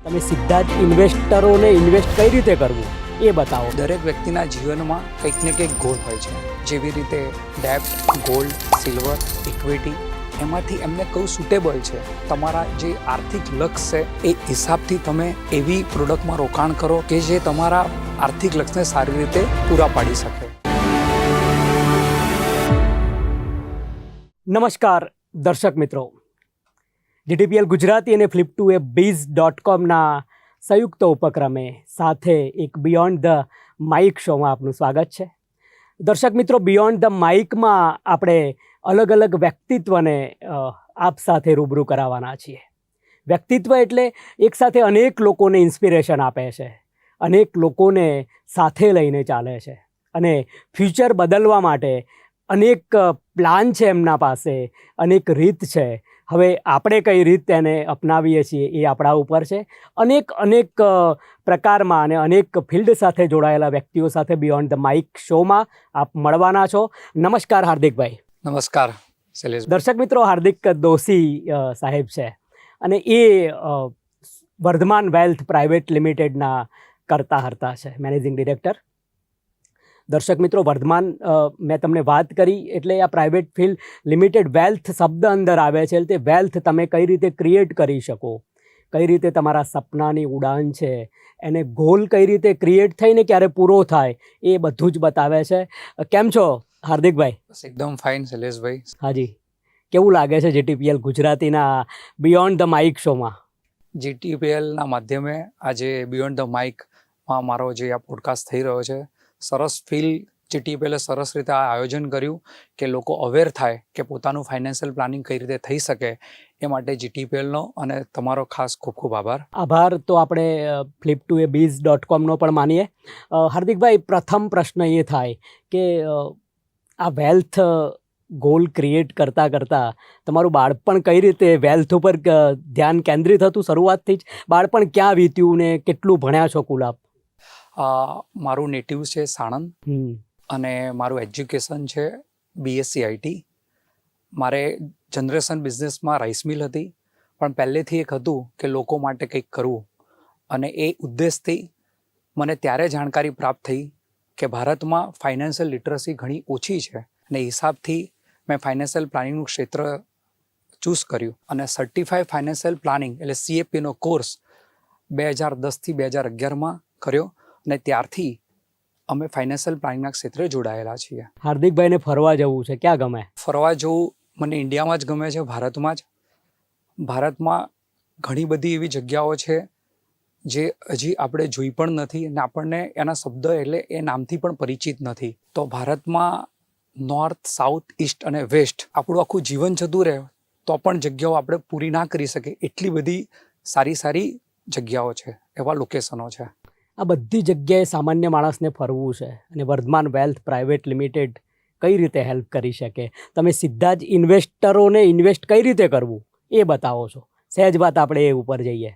તમે સીધા જ ઇન્વેસ્ટરોને ઇન્વેસ્ટ કઈ રીતે કરવું એ બતાવો. દરેક વ્યક્તિના જીવનમાં કંઈક ને કંઈક ગોલ હોય છે, જેવી રીતે ડેપ્ટ, ગોલ્ડ, સિલ્વર, ઇક્વિટી. એમાંથી એમને કયું સુટેબલ છે, તમારા જે આર્થિક લક્ષ્ય છે એ હિસાબથી તમે એવી પ્રોડક્ટમાં રોકાણ કરો કે જે તમારા આર્થિક લક્ષ્યને સારી રીતે પૂરા પાડી શકે. નમસ્કાર દર્શક મિત્રો, જીટીપીએલ ગુજરાતી અને flip2abiz.com સંયુક્ત ઉપક્રમે સાથે એક બિયોન્ડ ધ માઇક શોમાં આપનું સ્વાગત છે. દર્શક મિત્રો, બિયોન્ડ ધ માઇકમાં આપણે અલગ અલગ વ્યક્તિત્વને આપ સાથે રૂબરૂ કરાવવાના છીએ. વ્યક્તિત્વ એટલે એકસાથે અનેક લોકોને ઇન્સ્પિરેશન આપે છે, અનેક લોકોને સાથે લઈને ચાલે છે અને ફ્યુચર બદલવા માટે અનેક પ્લાન છે એમના પાસે, અનેક રીત છે. હવે આપણે કઈ રીત એને અપનાવીએ છીએ એ આપણા ઉપર છે. અનેક પ્રકારમાં અને અનેક ફિલ્ડ સાથે જોડાયેલા વ્યક્તિઓ સાથે બિયોન્ડ ધ માઇક શોમાં આપ મળવાના છો. નમસ્કાર હાર્દિકભાઈ. નમસ્કાર શૈલેષ. દર્શક મિત્રો, હાર્દિક દોશી સાહેબ છે અને એ વર્ધમાન વેલ્થ પ્રાઇવેટ લિમિટેડના કરતા છે, મેનેજિંગ ડિરેક્ટર. દર્શક મિત્રો, વર્ધમાન મેં તમને વાત કરી એટલે આ પ્રાઇવેટ ફિલ્ડ લિમિટેડ વેલ્થ શબ્દ અંદર આવે છે. તે વેલ્થ તમે કઈ રીતે ક્રિએટ કરી શકો, કઈ રીતે તમારા સપનાની ઉડાન છે એને ગોલ કઈ રીતે ક્રિએટ થઈને ક્યારે પૂરો થાય એ બધું જ બતાવે છે. કેમ છો હાર્દિકભાઈ? બસ એકદમ ફાઇન શૈલેષભાઈ. હાજી, કેવું લાગે છે જીટીપીએલ ગુજરાતીના બિયોન્ડ ધ માઇક શોમાં? જીટીપીએલના માધ્યમે આજે બિયોન્ડ ધ માઇકમાં મારો જે આ પોડકાસ્ટ થઈ રહ્યો છે, સરસ ફીલ. જીટીપીએલે સરસ રીતે આ આયોજન કર્યું કે લોકો અવેર થાય કે પોતાનું ફાઇનાન્શિયલ પ્લાનિંગ કઈ રીતે થઈ શકે. એ માટે જીટીપીએલનો અને તમારો ખાસ ખૂબ ખૂબ આભાર. આભાર તો આપણે flip2abiz.com પણ માનીએ. હાર્દિકભાઈ, પ્રથમ પ્રશ્ન એ થાય કે આ વેલ્થ ગોલ ક્રિએટ કરતાં તમારું બાળપણ કઈ રીતે વેલ્થ ઉપર ધ્યાન કેન્દ્રિત હતું? શરૂઆતથી જ બાળપણ ક્યાં વીત્યું ને કેટલું ભણ્યા છો કુલ આપ? મારું નેટિવ છે સાણંદ અને મારું એજ્યુકેશન છે બીએસસી આઈટી. મારે જનરેશન બિઝનેસમાં રાઈસ મિલ હતી, પણ પહેલેથી એક હતું કે લોકો માટે કંઈક કરવું, અને એ ઉદ્દેશથી મને ત્યારે જાણકારી પ્રાપ્ત થઈ કે ભારતમાં ફાઇનાન્શિયલ લિટરસી ઘણી ઓછી છે, અને હિસાબથી મેં ફાઇનાન્શિયલ પ્લાનિંગનું ક્ષેત્ર ચૂઝ કર્યું અને સર્ટિફાઈડ ફાઇનાન્શિયલ પ્લાનિંગ એટલે CFPનો કોર્સ 2010થી 2011માં કર્યો, અને ત્યારથી અમે ફાઇનાન્શિયલ પ્લાનિંગના ક્ષેત્રે જોડાયેલા છીએ. હાર્દિકભાઈને ફરવા જવું છે, ક્યાં ગમે? ફરવા જવું મને ઇન્ડિયામાં જ ગમે છે, ભારતમાં જ. ભારતમાં ઘણી બધી એવી જગ્યાઓ છે જે હજી આપણે જોઈ પણ નથી અને આપણને એના શબ્દ એટલે એ નામથી પણ પરિચિત નથી. તો ભારતમાં નોર્થ, સાઉથ, ઈસ્ટ અને વેસ્ટ આપણું આખું જીવન જતું રહે તો પણ જગ્યાઓ આપણે પૂરી ના કરી શકીએ, એટલી બધી સારી જગ્યાઓ છે, એવા લોકેશનો છે. આ બધી જગ્યાએ સામાન્ય માણસને ફરવું છે અને વર્ધમાન વેલ્થ પ્રાઇવેટ લિમિટેડ કઈ રીતે હેલ્પ કરી શકે? તમે સીધા જ ઇન્વેસ્ટરોને ઇન્વેસ્ટ કઈ રીતે કરવું એ બતાવો છો. સહેજ વાત આપણે એ ઉપર જઈએ.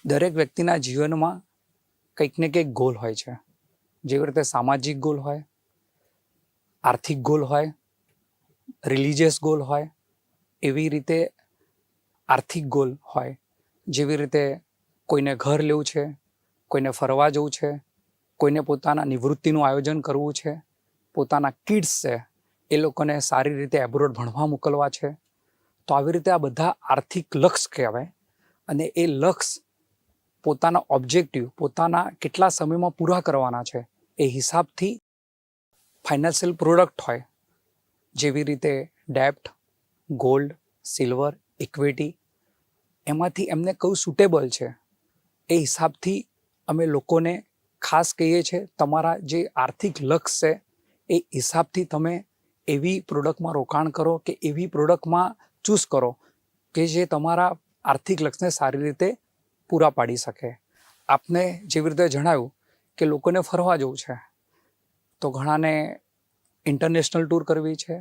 દરેક વ્યક્તિના જીવનમાં કંઈક ને કંઈક ગોલ હોય છે, જેવી રીતે સામાજિક ગોલ હોય, આર્થિક ગોલ હોય, રિલિજિયસ ગોલ હોય, એવી રીતે આર્થિક ગોલ હોય. જેવી રીતે કોઈને ઘર લેવું છે, કોઈને ફરવા જવું છે, કોઈને પોતાના નિવૃત્તિનું આયોજન કરવું છે, પોતાના કિડ્સ છે એ લોકોને સારી રીતે એબ્રોડ ભણવા મોકલવા છે. તો આવી રીતે આ બધા આર્થિક લક્ષ્ય કહેવાય, અને એ લક્ષ્ય પોતાના ઓબ્જેક્ટિવ પોતાના કેટલા સમયમાં પૂરા કરવાના છે એ હિસાબથી ફાઇનાન્શિયલ પ્રોડક્ટ હોય, જેવી રીતે ડેપ્ટ, ગોલ્ડ, સિલ્વર, ઇક્વિટી. એમાંથી એમને કયું સુટેબલ છે એ હિસાબથી અમે લોકોને ખાસ કહીએ છીએ, તમારા જે આર્થિક લક્ષ્ય છે એ હિસાબથી તમે એવી પ્રોડક્ટમાં રોકાણ કરો કે એવી પ્રોડક્ટમાં ચૂઝ કરો કે જે તમારા આર્થિક લક્ષ્યને સારી રીતે પૂરા પાડી શકે. આપને જેવી રીતે જણાવ્યું કે લોકોને ફરવા જવું છે, તો ઘણાને ઇન્ટરનેશનલ ટૂર કરવી છે,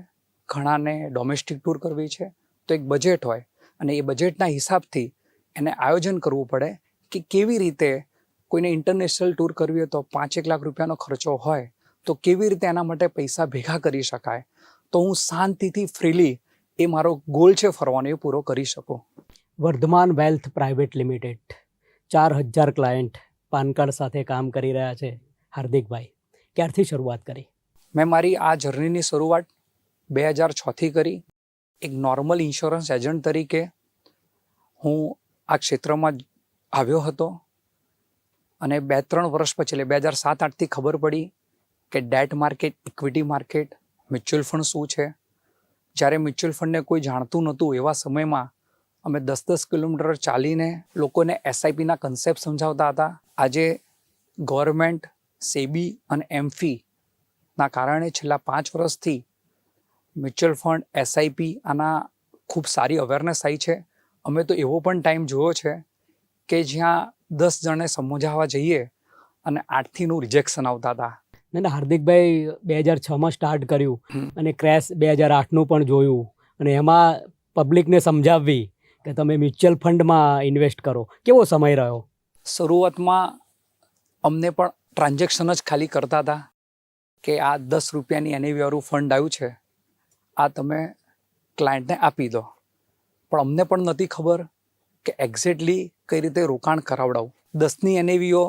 ઘણાને ડોમેસ્ટિક ટૂર કરવી છે. તો એક બજેટ હોય અને એ બજેટના હિસાબથી એને આયોજન કરવું પડે કે કેવી રીતે કોઈને ઇન્ટરનેશનલ ટૂર કરવી હોય તો 5-1 લાખ રૂપિયાનો ખર્ચો હોય, તો કેવી રીતે એના માટે પૈસા ભેગા કરી શકાય, તો હું શાંતિથી ફ્રીલી એ મારો ગોલ છે ફરવાનો એ પૂરો કરી શકું. Vardhman wealth private limited 4,000 client PAN card સાથે કામ કરી રહ્યા છે. હાર્દિકભાઈ, ક્યારથી શરૂઆત કરી? મેં મારી આ જર્નીની શરૂઆત 2006થી કરી. એક નોર્મલ ઇન્સ્યોરન્સ એજન્ટ તરીકે હું આ ક્ષેત્રમાં આવ્યો હતો અને 2-3 વર્ષ પછી એટલે 2007-8થી ખબર પડી કે date market, equity market, mutual fund શું છે. જ્યારે મ્યુચ્યુઅલ ફંડને કોઈ જાણતું નહોતું એવા સમયમાં અમે 10-10 કિલોમીટર ચાલીને લોકોને એસઆઈપીના કન્સેપ્ટ સમજાવતા હતા. આજે ગવર્મેન્ટ, સેબી અને એમફીના કારણે છેલ્લા 5 વર્ષથી મ્યુચ્યુઅલ ફંડ, એસઆઈપી આના ખૂબ સારી અવેરનેસ આવી છે. અમે તો એવો પણ ટાઈમ જોયો છે કે જ્યાં 10 જણને સમજાવવા જઈએ અને 8થીનું રિજેક્શન આવતા હતા. ના, હાર્દિકભાઈ 2006માં સ્ટાર્ટ કર્યું અને ક્રેશ 2008નું પણ જોયું અને એમાં પબ્લિકને સમજાવવી કે તમે મ્યુચ્યુઅલ ફંડમાં ઇન્વેસ્ટ કરો. કેવો સમય રહ્યો? શરૂઆતમાં અમને પણ ટ્રાન્ઝેક્શન જ ખાલી કરતા હતા કે આ 10 રૂપિયાની એનએવી વાળું ફંડ આવ્યું છે, આ તમે ક્લાયન્ટને આપી દો. પણ અમને પણ નથી ખબર કે એક્ઝેક્ટલી કઈ રીતે રોકાણ કરાવડાવું. 10ની એનએવીઓ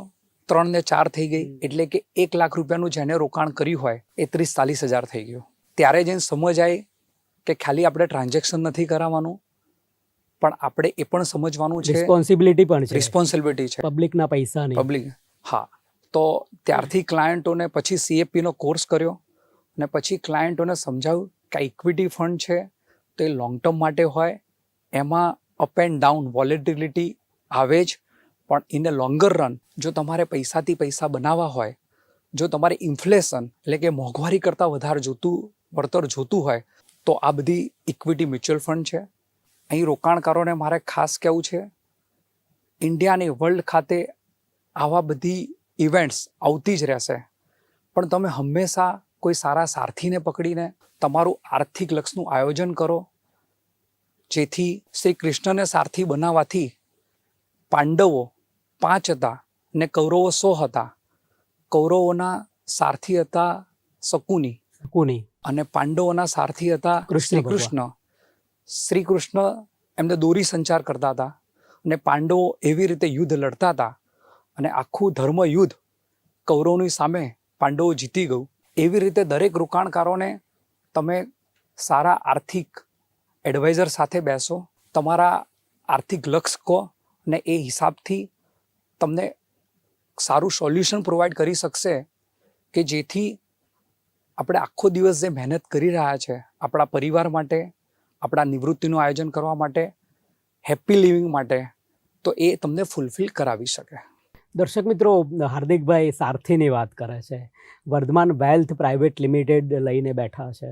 3 ને 4 થઈ ગઈ, એટલે કે 1 લાખ રૂપિયાનું જેને રોકાણ કર્યું હોય એ 30-40 હજાર થઈ ગયું. ત્યારે જઈને સમજ આવી કે ખાલી આપણે ટ્રાન્ઝેક્શન નથી કરાવવાનું, પણ આપણે એ પણ સમજવાનું છે રિસ્પોન્સિબિલિટી પણ છે. રિસ્પોન્સિબિલિટી છે પબ્લિકના પૈસા નહીં. પબ્લિક. હા, તો ત્યારથી ક્લાયન્ટોને પછી સીએફપીનો કોર્સ કર્યો અને પછી ક્લાયન્ટોને સમજાવ્યું કે આ ઇક્વિટી ફંડ છે તો એ લોંગ ટર્મ માટે હોય, એમાં અપ એન્ડ ડાઉન વોલેટિલિટી આવે જ, પણ ઇન અ લોંગર રન જો તમારે પૈસાથી પૈસા બનાવવા હોય, જો તમારે ઇન્ફ્લેશન એટલે કે મોંઘવારી કરતાં વધારે વળતર જોતું હોય તો આ બધી ઇક્વિટી મ્યુચ્યુઅલ ફંડ છે. અહીં રોકાણકારોને મારે ખાસ કહેવું છે, ઇન્ડિયા અને વર્લ્ડ ખાતે આવા બધી ઇવેન્ટ્સ આવતી જ રહેશે, પણ તમે હંમેશા કોઈ સારા સારથીને પકડીને તમારું આર્થિક લક્ષનું આયોજન કરો, જેથી શ્રી કૃષ્ણને સારથી બનાવવાથી પાંડવો 5 હતા ને કૌરવો 100 હતા. કૌરવોના સારથી હતા શકુની અને પાંડવોના સારથી હતા શ્રી કૃષ્ણ. શ્રી કૃષ્ણ એમને દોરી સંચાર કરતા હતા અને પાંડવો એવી રીતે યુદ્ધ લડતા હતા અને આખું ધર્મ યુદ્ધ કૌરવની સામે પાંડવો જીતી ગયું. એવી રીતે દરેક રોકાણકારોને તમે સારા આર્થિક એડવાઇઝર સાથે બેસો, તમારા આર્થિક લક્ષ્ય કહો અને એ હિસાબથી તમને સારું સોલ્યુશન પ્રોવાઈડ કરી શકશે કે જેથી આપણે આખો દિવસ જે મહેનત કરી રહ્યા છે આપણા પરિવાર માટે, આપણા નિવૃત્તિનું આયોજન કરવા માટે, હેપી લિવિંગ માટે, તો એ તમને ફૂલફિલ કરાવી શકે. દર્શક મિત્રો, હાર્દિકભાઈ સારથીની વાત કરે છે. વર્ધમાન વેલ્થ પ્રાઇવેટ લિમિટેડ લઈને બેઠા છે.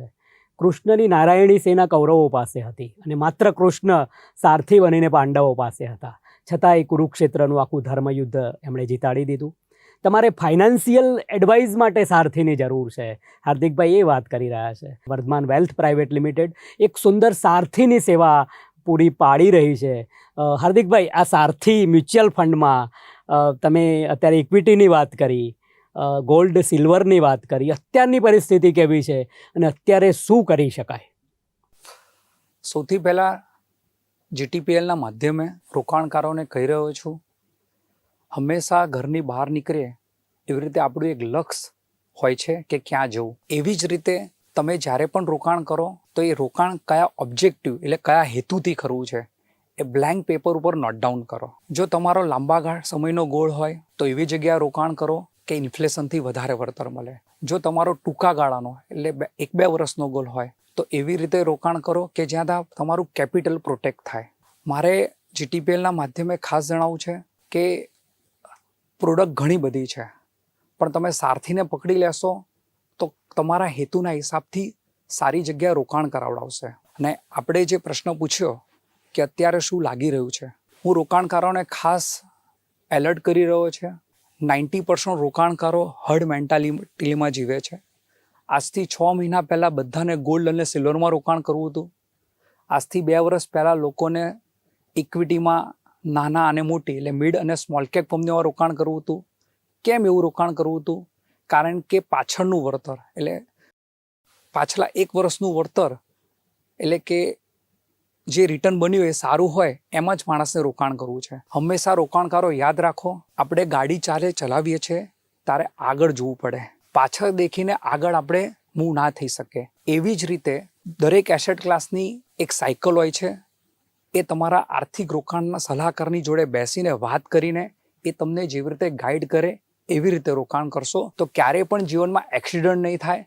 કૃષ્ણની નારાયણી સેના કૌરવો પાસે હતી અને માત્ર કૃષ્ણ સારથી બનીને પાંડવો પાસે હતા. છતાં એ કુરુક્ષેત્રનું આખું ધર્મયુદ્ધ એમણે જીતાડી દીધું. તમારે ફાઇનાન્શિયલ એડવાઇસ માટે સારથીની જરૂર છે. હાર્દિકભાઈ એ વાત કરી રહ્યા છે. વર્ધમાન વેલ્થ પ્રાઇવેટ લિમિટેડ એક સુંદર સારથીની સેવા પૂરી પાડી રહી છે. હાર્દિકભાઈ, આ સારથી મ્યુચ્યુઅલ ફંડમાં તમે અત્યારે ઇક્વિટીની વાત કરી, ગોલ્ડ સિલ્વરની વાત કરી, અત્યારની પરિસ્થિતિ કેવી છે અને અત્યારે શું કરી શકાય? સૌથી પહેલાં જીટીપીએલના માધ્યમે રોકાણકારોને કહી રહ્યો છું, હંમેશા ઘરની બહાર નીકળીએ એવી રીતે આપણું એક લક્ષ્ય હોય છે કે ક્યાં જવું. એવી જ રીતે તમે જ્યારે પણ રોકાણ કરો તો એ રોકાણ કયા ઓબ્જેક્ટિવ એટલે કયા હેતુથી કરવું છે એ બ્લેન્ક પેપર ઉપર નોટ ડાઉન કરો. જો તમારો લાંબા ગાળ સમયનો ગોળ હોય તો એવી જગ્યાએ રોકાણ કરો કે ઇન્ફ્લેશનથી વધારે વળતર મળે. જો તમારો ટૂંકા ગાળાનો એટલે 1-2 વર્ષનો ગોલ હોય તો એવી રીતે રોકાણ કરો કે જ્યાં તમારું કેપિટલ પ્રોટેક્ટ થાય. મારે જીટીપીએલના માધ્યમે ખાસ જણાવવું છે કે પ્રોડક્ટ ઘણી બધી છે, પણ તમે સારથીને પકડી લેશો તો તમારા હેતુના હિસાબથી સારી જગ્યાએ રોકાણ કરાવડાવશે. અને આપણે જે પ્રશ્ન પૂછ્યો કે અત્યારે શું લાગી રહ્યું છે, હું રોકાણકારોને ખાસ એલર્ટ કરી રહ્યો છે. 90% રોકાણકારો હર્ડ મેન્ટાલિટીમાં જીવે છે. આજથી 6 મહિના પહેલાં બધાને ગોલ્ડ અને સિલ્વરમાં રોકાણ કરવું હતું. આજથી 2 વર્ષ પહેલાં લોકોને ઇક્વિટીમાં નાના અને મોટી એટલે મિડ અને સ્મોલ કેપ કંપનીઓમાં રોકાણ કરવું હતું. કેમ એવું રોકાણ કરવું હતું? કારણ કે પાછળનું વળતર એટલે પાછલા 1 વર્ષનું વળતર એટલે કે જે રિટર્ન બન્યું એ સારું હોય એમાં જ માણસને રોકાણ કરવું છે. હંમેશા રોકાણકારો યાદ રાખો, આપણે ગાડી ચલાવીએ છીએ ત્યારે આગળ જોવું પડે, પાછળ દેખીને આગળ આપણે મૂવ ના થઈ શકે. એવી જ રીતે દરેક એસેટ ક્લાસની એક સાયકલ હોય છે. એ તમારા આર્થિક રોકાણના સલાહકારની જોડે બેસીને વાત કરીને એ તમને જેવી રીતે ગાઈડ કરે એવી રીતે રોકાણ કરશો તો ક્યારેય પણ જીવનમાં એક્સિડન્ટ નહીં થાય.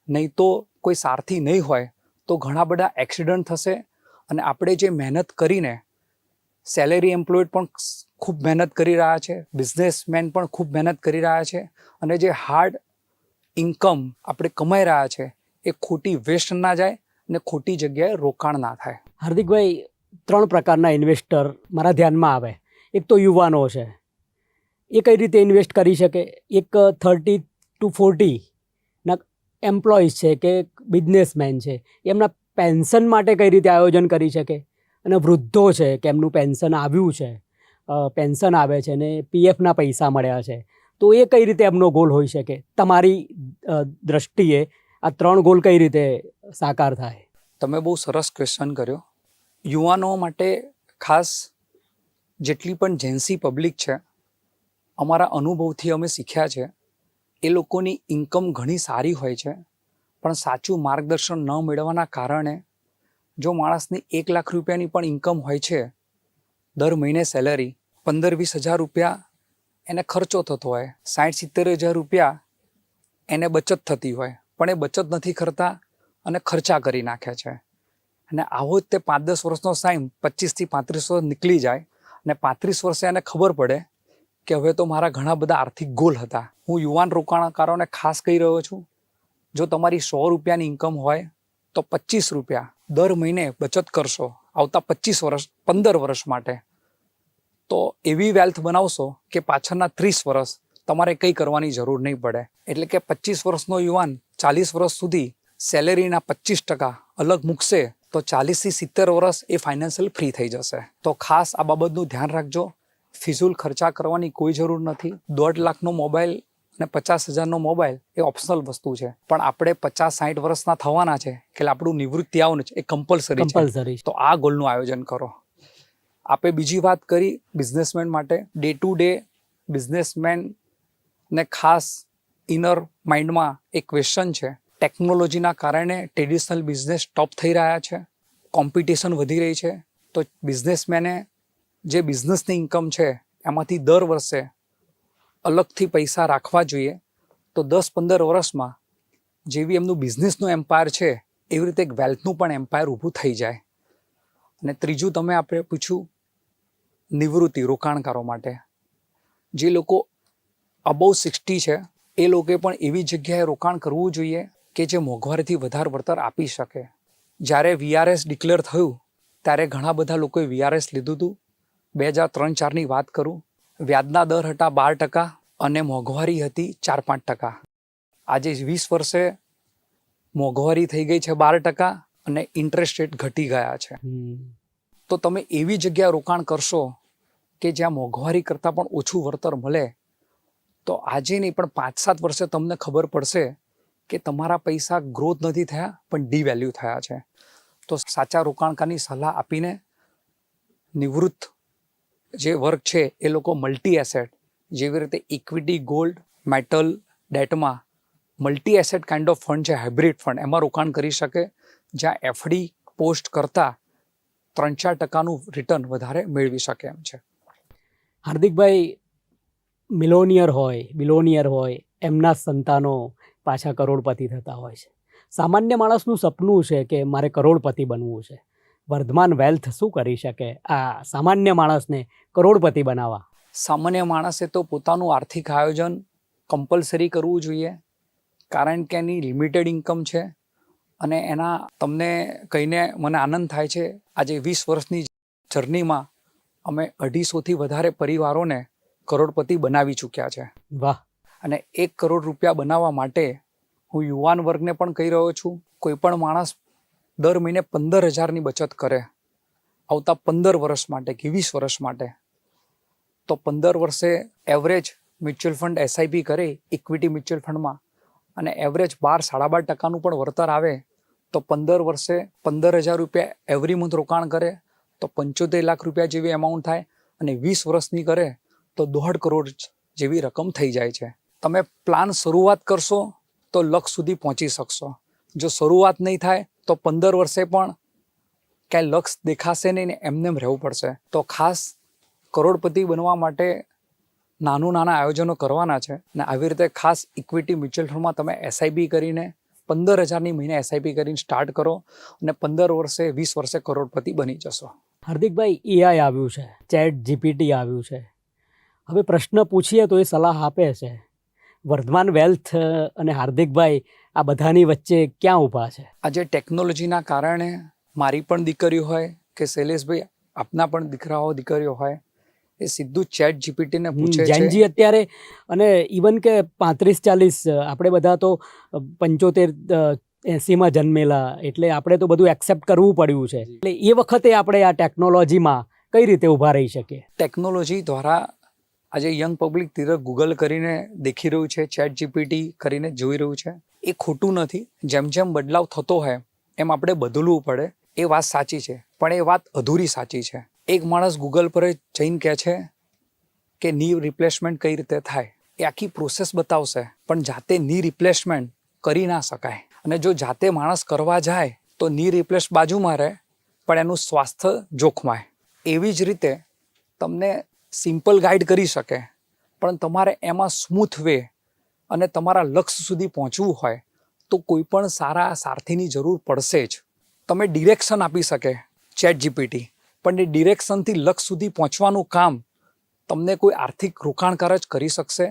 નહીં તો કોઈ સારથી નહીં હોય તો ઘણા બધા એક્સિડન્ટ થશે. અને આપણે જે મહેનત કરીને, સેલેરી એમ્પ્લોયડ પણ ખૂબ મહેનત કરી રહ્યા છે, બિઝનેસમેન પણ ખૂબ મહેનત કરી રહ્યા છે, અને જે હાર્ડ ઇન્કમ આપણે કમાઈ રહ્યા છે એ ખોટી વેસ્ટ ના જાય અને ખોટી જગ્યાએ રોકાણ ના થાય. હાર્દિકભાઈ, 3 પ્રકારના ઇન્વેસ્ટર મારા ધ્યાનમાં આવે. એક તો યુવાનો છે, એ કઈ રીતે ઇન્વેસ્ટ કરી શકે? એક 30 to 40 ના એમ્પ્લોઈઝ છે કે બિઝનેસમેન છે, એમના પેન્શન માટે કઈ રીતે આયોજન કરી શકે? અને વૃદ્ધો છે કે એમનું પેન્શન આવ્યું છે, પેન્શન આવે છે ને પીએફના પૈસા મળ્યા છે, તો એ કઈ રીતે એમનો ગોલ હોઈ શકે? તમારી દ્રષ્ટિએ આ 3 ગોલ કઈ રીતે સાકાર થાય? તમે બહુ સરસ ક્વેશ્ચન કર્યો. યુવાનો માટે ખાસ જેટલી પણ જેન્સી પબ્લિક છે, અમારા અનુભવથી અમે શીખ્યા છે, એ લોકોની ઇન્કમ ઘણી સારી હોય છે, પણ સાચું માર્ગદર્શન ન મેળવવાના કારણે જો માણસની 1 લાખ રૂપિયાની પણ ઇન્કમ હોય છે, દર મહિને સેલરી 15-20 હજાર રૂપિયા એને ખર્ચો થતો હોય, 60-70 હજાર રૂપિયા એને બચત થતી હોય, પણ એ બચત નથી કરતા અને ખર્ચા કરી નાખે છે. અને આવો જ તે 5-10 વર્ષનો ટાઈમ 25 થી 35 વર્ષ નીકળી જાય અને 35 વર્ષે એને ખબર પડે કે હવે તો મારા ઘણા બધા આર્થિક ગોલ હતા. હું યુવાન રોકાણકારોને ખાસ કહી રહ્યો છું, જો તમારી 100 રૂપિયાની ઇન્કમ હોય તો 25 રૂપિયા દર મહિને બચત કરશો આવતા 15 વર્ષ માટે, તો એવી વેલ્થ બનાવશો કે પાછળના 30 વર્ષ તમારે કંઈ કરવાની જરૂર નહીં પડે. એટલે કે 25 વર્ષનો યુવાન 40 વર્ષ સુધી સેલેરીના 25% અલગ મૂકશે તો 40 થી 70 વર્ષ એ ફાઇનાન્શિયલ ફ્રી થઈ જશે. તો ખાસ આ બાબતનું ધ્યાન રાખજો. ફિઝુલ ખર્ચા કરવાની કોઈ જરૂર નથી. 1.5 લાખનો મોબાઈલ અને 50,000નો મોબાઈલ એ ઓપ્શનલ વસ્તુ છે, પણ આપણે 50-60 વર્ષના થવાના છે એટલે આપણું નિવૃત્તિ આવવાનું છે, એ કમ્પલસરી છે. તો આ ગોલનું આયોજન કરો. આપણે બીજી વાત કરી બિઝનેસમેન માટે. ડે ટુ ડે બિઝનેસમેન ને ખાસ ઇનર માઇન્ડમાં એક ક્વેશ્ચન છે. ટેકનોલોજીના કારણે ટ્રેડિશનલ બિઝનેસ ટોપ થઈ રહ્યા છે, કોમ્પિટિશન વધી રહી છે, તો બિઝનેસમેને જે બિઝનેસની ઇન્કમ છે એમાંથી દર વર્ષે અલગથી પૈસા રાખવા જોઈએ. તો 10-15 વર્ષમાં જેવી એમનું બિઝનેસનું એમ્પાયર છે એવી રીતે એક વેલ્થનું પણ એમ્પાયર ઊભું થઈ જાય. અને ત્રીજું તમે આપણે પૂછ્યું નિવૃત્તિ રોકાણકારો માટે. જે લોકો અબોવ 60 છે એ લોકોએ પણ એવી જગ્યાએ રોકાણ કરવું જોઈએ કે જે મોંઘવારીથી વધારે વળતર આપી શકે. જ્યારે VRS ડિક્લેર થયું ત્યારે ઘણા બધા લોકોએ VRS લીધું હતું. 2003-4ની વાત કરું, વ્યાજના દર હતા 12% અને મોંઘવારી હતી 4-5%. આજે 20 વર્ષે મોંઘવારી થઈ ગઈ છે 12% અને ઇન્ટરેસ્ટ રેટ ઘટી ગયા છે. તો તમે એવી જગ્યાએ રોકાણ કરશો કે જ્યાં મોંઘવારી કરતાં પણ ઓછું વળતર મળે, તો આજે નહીં પણ 5-7 વર્ષે તમને ખબર પડશે કે તમારા પૈસા ગ્રોથ નથી થયા પણ ડીવેલ્યુ થયા છે. તો સાચા રોકાણકારની સલાહ આપીને નિવૃત્ત જે વર્ગ છે એ લોકો મલ્ટી એસેટ જેવી રીતે ઇક્વિટી, ગોલ્ડ, મેટલ, ડેટમાં multi asset kind of fund છે, હાઇબ્રિડ ફંડ, એમાં રોકાણ કરી શકે, જ્યાં એફડી પોસ્ટ કરતાં 3-4%નું રિટર્ન વધારે મેળવી શકે એમ છે. હાર્દિકભાઈ, બિલોનિયર હોય એમના સંતાનો પાછા કરોડપતિ થતા હોય છે. સામાન્ય માણસનું સપનું છે કે મારે કરોડપતિ બનવું છે. વર્ધમાન વેલ્થ શું કરી શકે આ સામાન્ય માણસને કરોડપતિ બનાવવા? સામાન્ય માણસે તો પોતાનું આર્થિક આયોજન કમ્પલસરી કરવું જોઈએ, કારણ કે એની લિમિટેડ ઇન્કમ છે. અને એના તમને કહીને મને આનંદ થાય છે, આજે 20 વર્ષની જર્નીમાં અમે 250થી વધારે પરિવારોને કરોડપતિ બનાવી ચૂક્યા છે. વાહ! અને 1 કરોડ રૂપિયા બનાવવા માટે હું યુવાન વર્ગને પણ કહી રહ્યો છું, કોઈ પણ માણસ દર મહિને 15,000ની બચત કરે આવતા 15 વર્ષ માટે કે 20 વર્ષ માટે, તો 15 વર્ષે એવરેજ મ્યુચ્યુઅલ ફંડ SIP કરે ઇક્વિટી મ્યુચ્યુઅલ ફંડમાં અને એવરેજ 12-12.5%નું પણ વળતર આવે તો 15 વર્ષે 15,000 રૂપિયા એવરી મંથ રોકાણ કરે તો 75 લાખ રૂપિયા જેવી અમાઉન્ટ થાય, અને 20 વર્ષની કરે તો 1.5 કરોડ જેવી રકમ થઈ જાય છે. તમે પ્લાન શરૂઆત કરશો તો લક્ષ સુધી પહોંચી શકશો. જો શરૂઆત નહીં થાય તો 15 વર્ષે પણ ક્યાંય લક્ષ દેખાશે નહીં ને એમને એમ રહેવું પડશે. તો ખાસ કરોડપતિ બનવા માટે નાના આયોજનો કરવાના છે, ને આવી રીતે ખાસ ઇક્વિટી મ્યુચ્યુઅલ ફંડમાં તમે એસઆઈપી કરીને 15,000ની મહિને એસઆઈપી કરીને સ્ટાર્ટ કરો અને 15 વર્ષે 20 વર્ષે કરોડપતિ બની જશો. હાર્દિકભાઈ, એઆઈ આવ્યું છે, ચેટ જીપીટી આવ્યું છે. હવે પ્રશ્ન પૂછીએ તો એ સલાહ આપે છે. વર્ધમાન વેલ્થ અને હાર્દિકભાઈ આ બધાની વચ્ચે ક્યાં ઊભા છે? આજે ટેકનોલોજીના કારણે મારી પણ દીકરીઓ હોય કે શૈલેષભાઈ આપના પણ દીકરીઓ હોય, એ સીધું ચેટ જીપીટીને પૂછે છે. જેનજી અત્યારે, અને ઇવન કે 35-40, આપણે બધા તો 75-80માં જન્મેલા, એટલે આપણે તો બધું એક્સેપ્ટ કરવું પડ્યું છે. એટલે એ વખતે આપણે આ ટેકનોલોજીમાં કઈ રીતે ઊભા રહી શકીએ? ટેકનોલોજી દ્વારા આજે યંગ પબ્લિક ધીરે ગૂગલ કરીને દેખી રહ્યું છે, ચેટ જીપીટી કરીને જોઈ રહ્યું છે. એ ખોટું નથી. જેમ જેમ બદલાવ થતો હોય એમ આપણે બદલવું પડે. એ વાત સાચી છે, પણ એ વાત અધૂરી સાચી છે. એક માણસ ગૂગલ પર જઈને કહે છે કે ની રિપ્લેસમેન્ટ કઈ રીતે થાય, એ આખી પ્રોસેસ બતાવશે, પણ જાતે ની રિપ્લેસમેન્ટ કરી ના શકાય. અને જો જાતે માણસ કરવા જાય તો ની રિપ્લેસ બાજુમાં રહે, પણ એનું સ્વાસ્થ્ય જોખમાય. એવી જ રીતે તમને સિમ્પલ ગાઈડ કરી શકે, પણ તમારે એમાં સ્મૂથ વે અને તમારા લક્ષ્ય સુધી પહોંચવું હોય તો કોઈ પણ સારા સારથીની જરૂર પડશે જ. તમે ડિરેક્શન આપી શકે ચેટ જીપીટી, પણ એ ડિરેક્શનથી લક્ષ્ય સુધી પહોંચવાનું કામ તમને કોઈ આર્થિક રોકાણકાર જ કરી શકશે.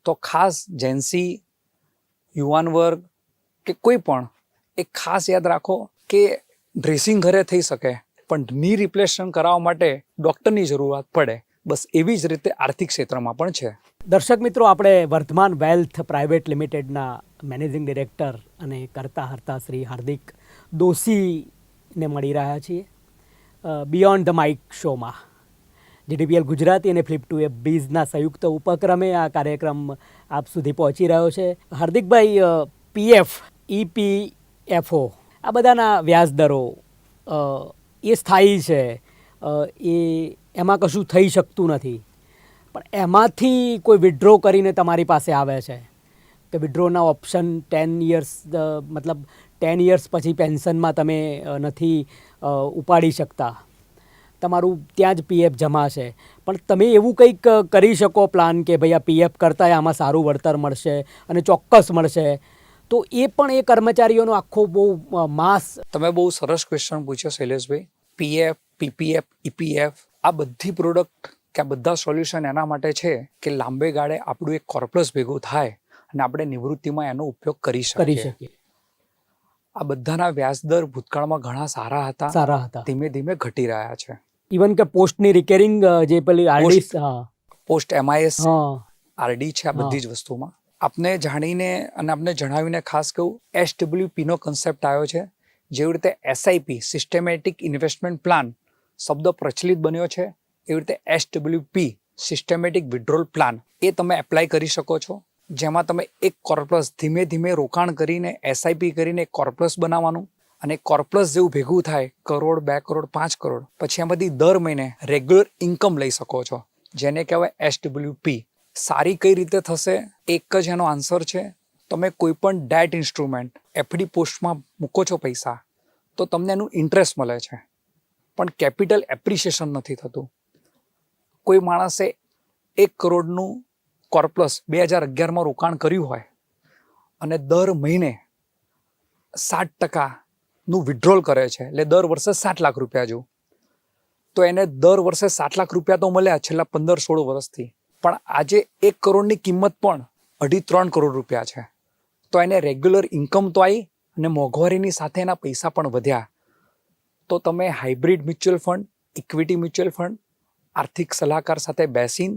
તો ખાસ જેન્સી, યુવાન વર્ગ કે કોઈ પણ એક ખાસ યાદ રાખો કે ડ્રેસિંગ ઘરે થઈ શકે, પણ ની રિપ્લેસમેન્ટ કરાવવા માટે ડૉક્ટરની જરૂરત પડે. બસ એવી જ રીતે આર્થિક ક્ષેત્રમાં પણ છે. દર્શક મિત્રો, આપણે વર્ધમાન વેલ્થ પ્રાઇવેટ લિમિટેડના મેનેજિંગ ડિરેક્ટર અને કરતા હર્તા શ્રી હાર્દિક દોશીને મળી રહ્યા છીએ બિયોન્ડ ધ માઇક શોમાં. જીડીપીએલ ગુજરાતી અને ફ્લિપ2એ બીઝના સંયુક્ત ઉપક્રમે આ કાર્યક્રમ આપ સુધી પહોંચી રહ્યો છે. હાર્દિકભાઈ, પીએફ, ઈપીએફઓ આ બધાના વ્યાજ દરો એ સ્થાયી છે, એમાં કશું થઈ શકતું નથી, પણ એમાંથી કોઈ વિડ્રો કરીને તમારી પાસે આવે છે કે વિડ્રોના ઓપ્શન 10 યર્સ, મતલબ 10 યર્સ પછી પેન્શનમાં તમે નથી ઉપાડી શકતા, તમારું ત્યાં જ પીએફ જમા છે, પણ તમે એવું કંઈક કરી શકો પ્લાન કે ભાઈ આ પીએફ કરતાં આમાં સારું વળતર મળશે અને ચોક્કસ મળશે, તો એ પણ એ કર્મચારીઓનો આખો બહુ માસ. તમે બહુ સરસ ક્વેશ્ચન પૂછ્યો શૈલેષભાઈ. પીએફ, પીપીએફ, ઈપીએફ આ બધી પ્રોડક્ટ કે આ બધા સોલ્યુશન એના માટે છે કે લાંબે ગાળે આપણું એક કોર્પસ ભેગું થાય અને આપણે નિવૃત્તિમાં એનો ઉપયોગ કરી શકીએ. આ બધાના વ્યાજદર ભૂતકાળમાં ઘણા સારા હતા, ધીમે ધીમે ઘટી રહ્યા છે. ઇવન કે પોસ્ટની રિકરિંગ જે પેલી આરડી, પોસ્ટ એમઆઈએસ, આરડી છે, આ બધી જ વસ્તુમાં આપને જાણીને અને આપને જણાવીને ખાસ કહું, SWP નો કન્સેપ્ટ આવ્યો છે. જેવી રીતે એસઆઈપી સિસ્ટેમેટિક ઇન્વેસ્ટમેન્ટ પ્લાન શબ્દ પ્રચલિત બન્યો છે, એવી રીતે SWP સિસ્ટેમેટિક વિડ્રોલ પ્લાન એ તમે એપ્લાય કરી શકો છો, જેમાં તમે એક કોર્પસ ધીમે ધીમે રોકાણ કરીને એસઆઈપી કરીને એક કોર્પસ બનાવવાનું, અને કોર્પસ જેવું ભેગું થાય 1 કરોડ, 2 કરોડ, 5 કરોડ, પછી એમાંથી દર મહિને રેગ્યુલર ઇન્કમ લઈ શકો છો, જેને કહેવાય SWP. સારી કઈ રીતે થશે? એક જ એનો આન્સર છે. તમે કોઈ પણ ડેટ ઇન્સ્ટ્રુમેન્ટ એફડી પોસ્ટમાં મૂકો છો પૈસા, તો તમને એનું ઇન્ટરેસ્ટ મળે છે, પણ કેપિટલ એપ્રિસિએશન નથી થતું. કોઈ માણસે 1 કરોડનું કોર્પસ 2011માં રોકાણ કર્યું હોય અને દર મહિને 7%નું વિડ્રોલ કરે છે, એટલે દર વર્ષે 7 લાખ રૂપિયા જેવું, તો એને દર વર્ષે 7 લાખ રૂપિયા તો મળ્યા છેલ્લા 15-16 વર્ષથી, પણ આજે 1 કરોડની કિંમત પણ 2.5-3 કરોડ રૂપિયા છે. તો એને રેગ્યુલર ઇન્કમ તો આવી અને મોંઘવારીની સાથે એના પૈસા પણ વધ્યા. તો તમે hybrid mutual fund, equity mutual fund, આર્થિક સલાહકાર સાથે બેસીને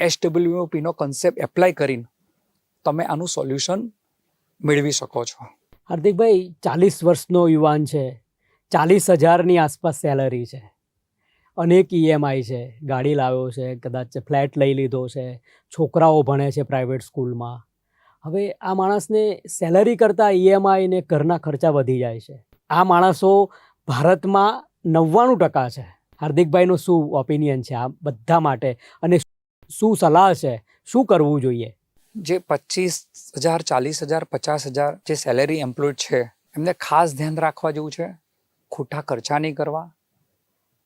SWP નો કન્સેપ્ટ એપ્લાય કરીને તમે આનું સોલ્યુશન મેળવી શકો છો. હાર્દિકભાઈ, 40 વર્ષનો યુવાન છે, 40,000ની આસપાસ સેલરી છે, અનેક EMI છે, ગાડી લાવ્યો છે, કદાચ ફ્લેટ લઈ લીધો છે, છોકરાઓ ભણે છે પ્રાઇવેટ સ્કૂલમાં. હવે આ માણસને સેલરી કરતાં EMI ને ઘરના ખર્ચા વધી જાય છે. આ માણસો ભારતમાં 99% છે. હાર્દિકભાઈનું શું ઓપિનિયન છે આ બધા માટે અને શું સલાહ છે, શું કરવું જોઈએ? જે 25,000, 40,000, 50,000 જે સેલેરી એમ્પ્લોયડ છે એમને ખાસ ધ્યાન રાખવા જેવું છે. ખોટા ખર્ચા નહીં કરવા.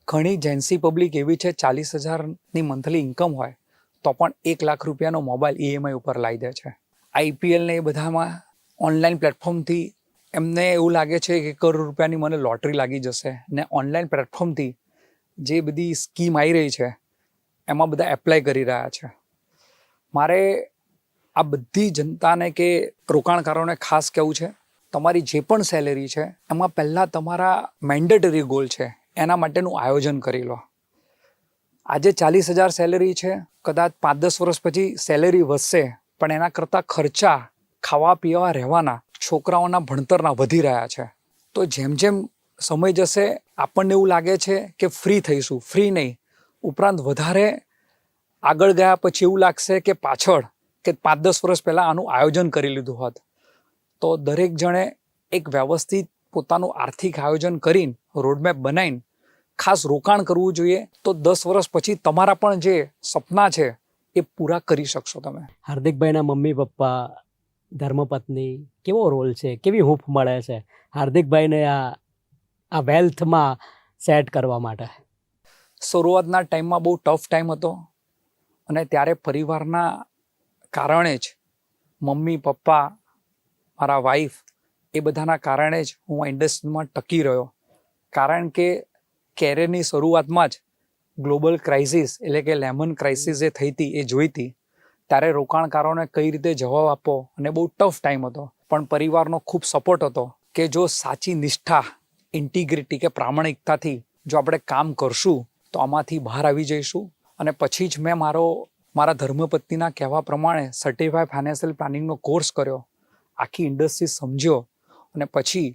ઘણી જેન્સી પબ્લિક એવી છે 40,000ની મંથલી ઇન્કમ હોય તો પણ 1 લાખ રૂપિયાનો મોબાઈલ EMI ઉપર લાવી દે છે. IPL ને એ બધામાં ઓનલાઈન પ્લેટફોર્મથી એમને એવું લાગે છે કે 1 કરોડ રૂપિયાની મને લોટરી લાગી જશે ને ઓનલાઈન પ્લેટફોર્મથી જે બધી સ્કીમ આવી રહી છે એમાં બધા એપ્લાય કરી રહ્યા છે. મારે આ બધી જનતાને કે રોકાણકારોને ખાસ કહેવું છે, તમારી જે પણ સેલેરી છે એમાં પહેલાં તમારા મેન્ડેટરી ગોલ છે એના માટેનું આયોજન કરી લો. આજે 40,000 સેલેરી છે, કદાચ 5-10 વર્ષ પછી સેલેરી વધશે પણ એના કરતાં ખર્ચા ખાવા પીવા રહેવાના છોકરાઓના ભણતરના વધી રહ્યા છે. તો જેમ જેમ સમય જશે આપણને એવું લાગે છે કે ફ્રી થઈશું, ફ્રી નહીં, ઉપરાંત વધારે આગળ ગયા પછી એવું લાગશે કે પાછળ કે 5-10 વર્ષ પહેલાં આનું આયોજન કરી લીધું હોત. તો દરેક જણે એક વ્યવસ્થિત પોતાનું આર્થિક આયોજન કરીને રોડમેપ બનાવીને ખાસ રોકાણ કરવું જોઈએ. તો 10 વર્ષ પછી તમારા પણ જે સપના છે એ પૂરા કરી શકશો તમે. હાર્દિકભાઈના મમ્મી પપ્પા, ધર્મપત્ની કેવો રોલ છે, કેવી હૂંફ મળે છે હાર્દિકભાઈને આ વેલ્થમાં સેટ કરવા માટે? શરૂઆતના ટાઈમમાં બહુ ટફ ટાઈમ હતો અને ત્યારે પરિવારના કારણે જ મમ્મી પપ્પા, મારા વાઈફ એ બધાના કારણે જ હું આ ઇન્ડસ્ટ્રીમાં ટકી રહ્યો. કારણ કે કેરિયરની શરૂઆતમાં જ ગ્લોબલ ક્રાઇસિસ એટલે કે લેમન ક્રાઇસિસ જે થઈ હતી એ જોઈ હતી. ત્યારે રોકાણકારોને કઈ રીતે જવાબ આપવો અને બહુ ટફ ટાઈમ હતો, પણ પરિવારનો ખૂબ સપોર્ટ હતો કે જો સાચી નિષ્ઠા, ઇન્ટિગ્રિટી કે પ્રામાણિકતાથી જો આપણે કામ કરશું તો આમાંથી બહાર આવી જઈશું. અને પછી જ મેં મારા ધર્મપત્નીના કહેવા પ્રમાણે સર્ટિફાઈડ ફાઇનાન્શિયલ પ્લાનિંગનો કોર્સ કર્યો, આખી ઇન્ડસ્ટ્રી સમજ્યો અને પછી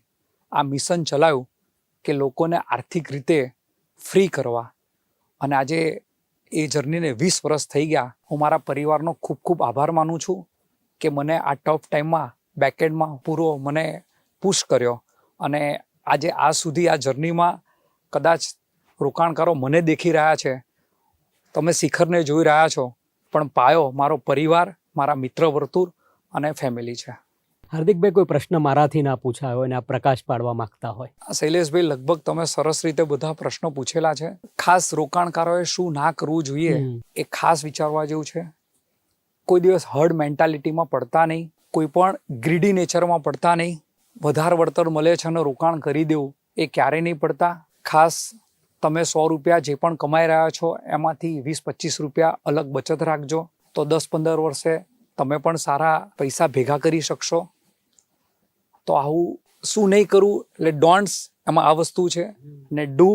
આ મિશન ચલાવ્યું કે લોકોને આર્થિક રીતે ફ્રી કરવા. અને આજે એ જર્નીને 20 વર્ષ થઈ ગયા. હું મારા પરિવારનો ખૂબ ખૂબ આભાર માનું છું કે મને આ ટફ ટાઈમમાં બેકએન્ડમાં પૂરો મને પુશ કર્યો. અને આજે આ સુધી આ જર્નીમાં કદાચ રોકાણકારો મને દેખી રહ્યા છે, તમે શિખરને જોઈ રહ્યા છો, પણ પાયો મારો પરિવાર, મારા મિત્ર વર્તુળ અને ફેમિલી છે. હાર્દિકભાઈ, કોઈ પ્રશ્ન મારાથી ના પૂછાયો હોય અને આ પ્રકાશ પાડવા માંગતા હોય? શૈલેષભાઈ, લગભગ તમે સરસ રીતે બધા પ્રશ્નો પૂછેલા છે. ખાસ રોકાણકારોએ શું ના કરવું જોઈએ એ ખાસ વિચારવા જેવું છે. કોઈ દિવસ હર્ડ મેન્ટાલિટીમાં પડતા નહીં, કોઈ પણ ગ્રીડી નેચરમાં પડતા નહીં. વધારે વળતર મળે છે અને રોકાણ કરી દેવું એ ક્યારેય નહીં પડતા. ખાસ તમે 100 રૂપિયા જે પણ કમાઈ રહ્યા છો એમાંથી 20-25 રૂપિયા અલગ બચત રાખજો, તો 10-15 વર્ષે તમે પણ સારા પૈસા ભેગા કરી શકશો. તો આવું શું નહીં કરવું એટલે ડોન્ટ્સ એમાં આ વસ્તુ છે. ને ડુ,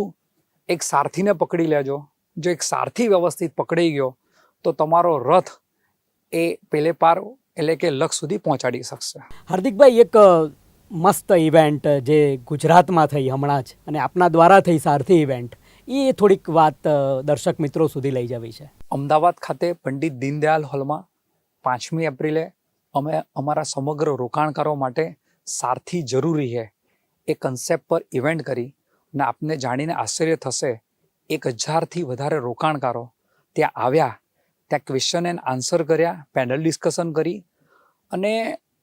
એક સારથીને પકડી લેજો. જો એક સારથી વ્યવસ્થિત પકડી ગયો તો તમારો રથ એ પેલે પાર એટલે કે લક્ષ્ય સુધી પહોંચાડી શકશે. હાર્દિકભાઈ, એક મસ્ત ઇવેન્ટ જે ગુજરાતમાં થઈ હમણાં જ અને આપના દ્વારા થઈ સારથી ઇવેન્ટ, એ થોડીક વાત દર્શક મિત્રો સુધી લઈ જવી છે. અમદાવાદ ખાતે પંડિત દીનદયાલ હોલમાં 5મી એપ્રિલે અમે અમારા સમગ્ર રોકાણકારો માટે સારથી જરૂરી છે એ કન્સેપ્ટ પર ઇવેન્ટ કરી અને આપને જાણીને આશ્ચર્ય થશે 1000થી વધારે રોકાણકારો ત્યાં આવ્યા. ત્યાં ક્વેશ્ચન એન્ડ આન્સર કર્યા, પેનલ ડિસ્કશન કરી અને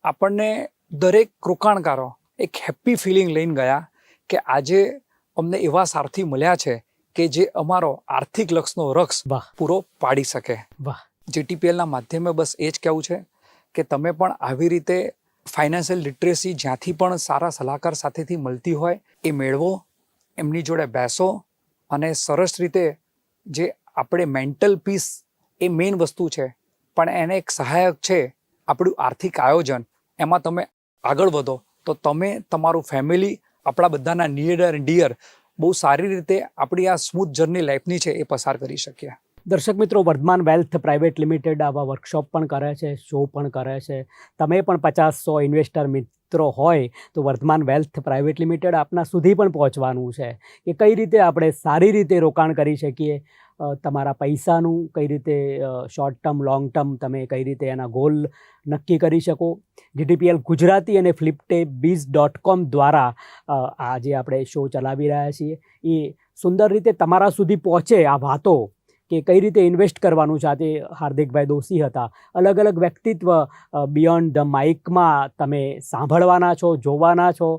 આપણને દરેક રોકાણકારો એક હેપી ફિલિંગ લઈને ગયા કે આજે અમને એવા સારથી મળ્યા છે કે જે અમારો આર્થિક લક્ષ્યનો રક્ષ પૂરો પાડી શકે. GTPLના માધ્યમે બસ એ જ કહેવું છે કે તમે પણ આવી રીતે ફાઇનાન્શિયલ લિટરેસી જ્યાંથી પણ સારા સલાહકાર સાથેથી મળતી હોય એ મેળવો, એમની જોડે બેસો અને સરસ રીતે જે આપણે મેન્ટલ પીસ એ મેઇન વસ્તુ છે, પણ એને એક સહાયક છે આપણું આર્થિક આયોજન. એમાં તમે આગળ વધો તો તમે, તમારું ફેમિલી, આપણા બધાના નિયર એન્ડ ડિયર બહુ સારી રીતે આપણી આ સ્મૂથ જર્ની લાઈફની છે એ પસાર કરી શકીએ. દર્શક મિત્રો, વર્ધમાન વેલ્થ પ્રાઇવેટ લિમિટેડ આવા વર્કશોપ પણ કરે છે, શો પણ કરે છે. તમે પણ 50-100 ઇન્વેસ્ટર મિત્રો હોય તો વર્ધમાન વેલ્થ પ્રાઇવેટ લિમિટેડ આપના સુધી પણ પહોંચવાનું છે કે કઈ રીતે આપણે સારી રીતે રોકાણ કરી શકીએ તમારા પૈસાનું કઈ રીતે શોર્ટ ટર્મ લોંગ ટર્મ તમે કઈ રીતે એના ગોલ નક્કી કરી શકો. DTPL ગુજરાતી અને fliptbizz.com દ્વારા આ જે આપણે શો ચલાવી રહ્યા છીએ એ સુંદર રીતે તમારા સુધી પહોંચે આ વાતો કે કઈ રીતે ઇન્વેસ્ટ કરવાનું છે. આજે હાર્દિકભાઈ દોશી હતા. અલગ અલગ વ્યક્તિત્વ બિયોન્ડ ધ માઇકમાં તમે સાંભળવાના છો, જોવાના છો.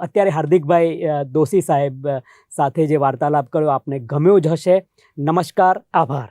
અત્યારે હાર્દિકભાઈ દોશી સાહેબ સાથે જે વાર્તાલાપ કર્યો આપને ગમ્યો જ હશે. નમસ્કાર, આભાર.